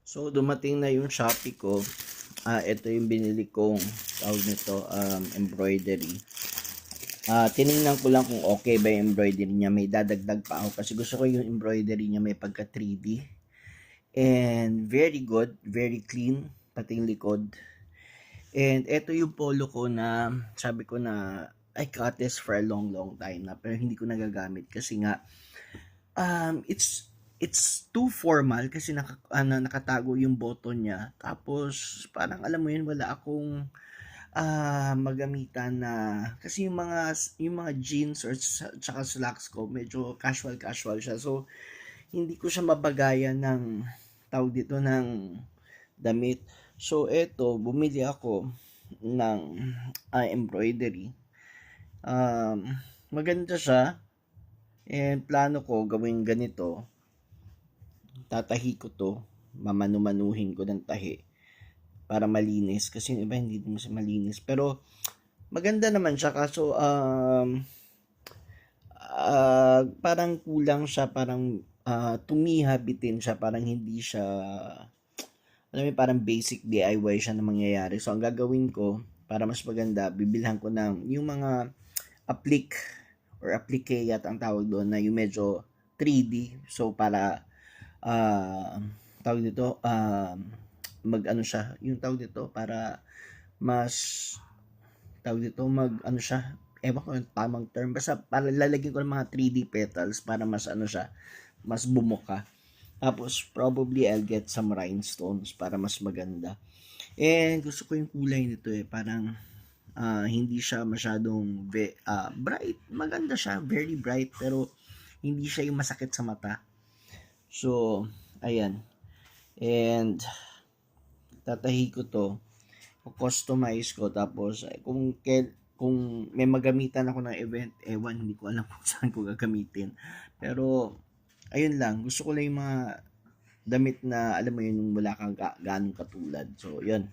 So, dumating na yung Shopee ko. Ito yung binili kong tawag nito, embroidery. Tiningnan ko lang kung okay ba yung embroidery niya. May dadagdag pa ako kasi gusto ko yung embroidery niya may pagka 3D. And very good, very clean, pati yung likod. And ito yung polo ko na sabi ko na I got this for a long time na pero hindi ko nagagamit kasi nga it's too formal kasi nakatago yung button niya. Tapos parang alam mo yun wala akong magamitan na kasi yung mga jeans or tsaka slacks ko medyo casual siya. So hindi ko siya mabagayan ng tawag dito ng damit. So eto bumili ako ng embroidery. Maganda siya and plano ko gawin ganito. Tatahi ko to, mamanu-manuhin ko ng tahi para malinis kasi yung iba hindi naman siya malinis pero maganda naman siya kaso parang kulang siya parang tumiha bitin siya parang hindi siya alam mo parang basic DIY siya na mangyayari so ang gagawin ko para mas maganda bibilhan ko ng yung mga applique or applique yata ang tawag doon na yung medyo 3D so para tawag dito mag ano siya yung tawag dito para mas tawag dito mag ano siya ewan ko yung tamang term basta para lalagyan ko ng mga 3D petals para mas ano siya mas bumuka tapos probably I'll get some rhinestones para mas maganda and gusto ko yung kulay nito parang hindi siya masyadong bright maganda siya very bright pero hindi siya yung masakit sa mata so ayan and tatahi ko to customize ko tapos kung may magamitan ako ng event ewan hindi ko alam kung saan ko gagamitin pero ayun lang gusto ko lang yung mga damit na alam mo yun wala kang ganong katulad so yun